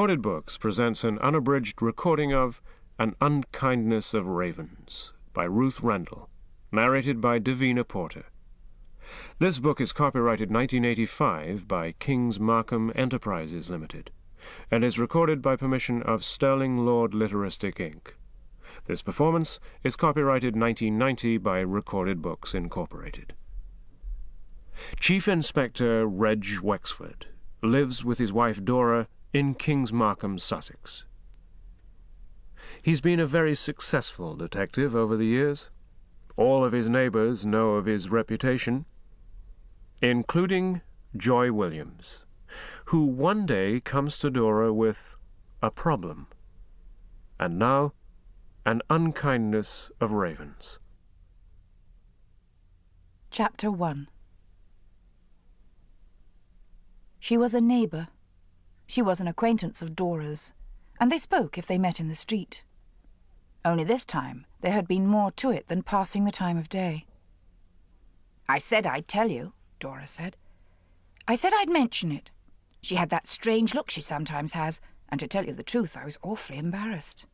Books presents an unabridged recording of An Unkindness of Ravens by Ruth Rendell, narrated by Davina Porter. This book is copyrighted 1985 by King's Markham Enterprises Limited and is recorded by permission of Sterling Lord Literaristic, Inc. This performance is copyrighted 1990 by Recorded Books, Incorporated. Chief Inspector Reg Wexford lives with his wife Dora in King's Markham, Sussex. He's been a very successful detective over the years. All of his neighbors know of his reputation, including Joy Williams, who one day comes to Dora with a problem, and now an unkindness of ravens. Chapter 1. She was a neighbour. She was an acquaintance of Dora's, and they spoke if they met in the street. Only this time there had been more to it than passing the time of day. "I said I'd tell you," Dora said. "I said I'd mention it. She had that strange look she sometimes has, and to tell you the truth, I was awfully embarrassed."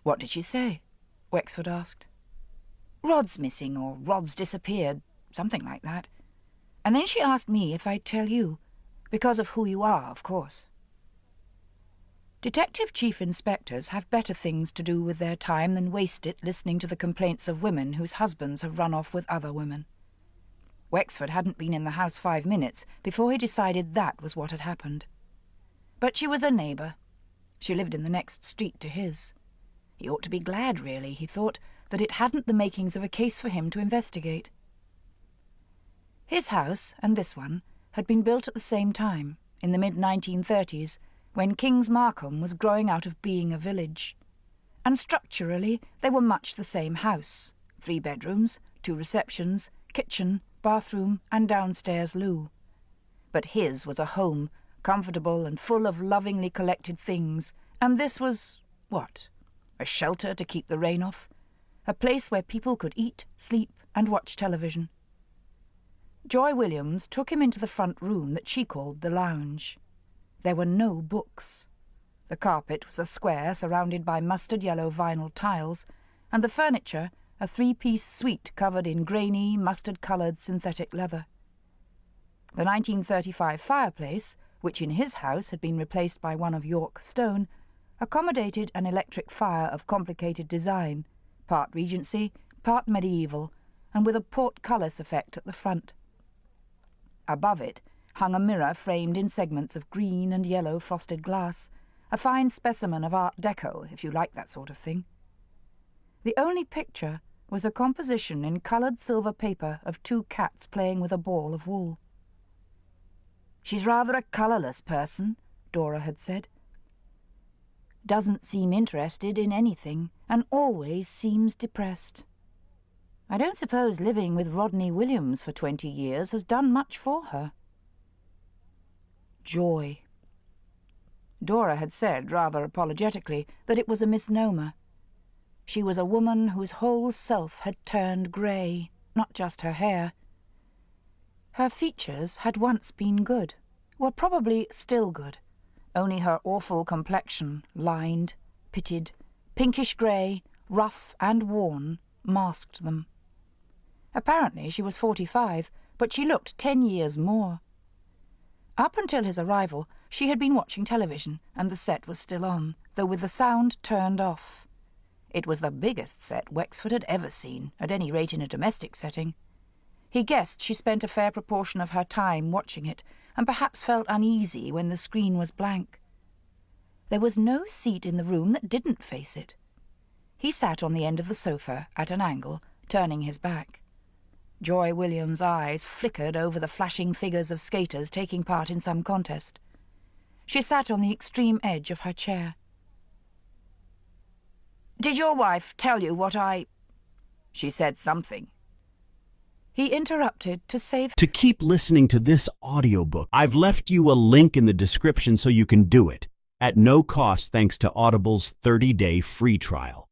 "What did she say?" Wexford asked. "Rod's missing, or Rod's disappeared, something like that. And then she asked me if I'd tell you, because of who you are, of course." Detective chief inspectors have better things to do with their time than waste it listening to the complaints of women whose husbands have run off with other women. Wexford hadn't been in the house 5 minutes before he decided that was what had happened. But she was a neighbour. She lived in the next street to his. He ought to be glad, really, he thought, that it hadn't the makings of a case for him to investigate. His house, and this one, had been built at the same time, in the mid-1930s, when King's Markham was growing out of being a village. And structurally, they were much the same house: 3 bedrooms, 2 receptions, kitchen, bathroom, and downstairs loo. But his was a home, comfortable and full of lovingly collected things, and this was, what? A shelter to keep the rain off? A place where people could eat, sleep, and watch television. Joy Williams took him into the front room that she called the lounge. There were no books. The carpet was a square surrounded by mustard-yellow vinyl tiles, and the furniture a 3-piece suite covered in grainy, mustard-coloured synthetic leather. The 1935 fireplace, which in his house had been replaced by one of York stone, accommodated an electric fire of complicated design, part Regency, part medieval, and with a portcullis effect at the front. Above it hung a mirror framed in segments of green and yellow frosted glass, a fine specimen of Art Deco, if you like that sort of thing. The only picture was a composition in coloured silver paper of 2 cats playing with a ball of wool. "She's rather a colourless person," Dora had said. "Doesn't seem interested in anything, and always seems depressed. I don't suppose living with Rodney Williams for 20 years has done much for her." Joy. Dora had said, rather apologetically, that it was a misnomer. She was a woman whose whole self had turned grey, not just her hair. Her features had once been good, were probably still good, only her awful complexion, lined, pitted, pinkish-grey, rough and worn, masked them. Apparently she was 45, but she looked 10 years more. Up until his arrival, she had been watching television, and the set was still on, though with the sound turned off. It was the biggest set Wexford had ever seen, at any rate in a domestic setting. He guessed she spent a fair proportion of her time watching it, and perhaps felt uneasy when the screen was blank. There was no seat in the room that didn't face it. He sat on the end of the sofa, at an angle, turning his back. Joy Williams' eyes flickered over the flashing figures of skaters taking part in some contest. She sat on the extreme edge of her chair. "Did your wife tell you what I—" "She said something." He interrupted to save... To keep listening to this audiobook, I've left you a link in the description so you can do it, at no cost thanks to Audible's 30-day free trial.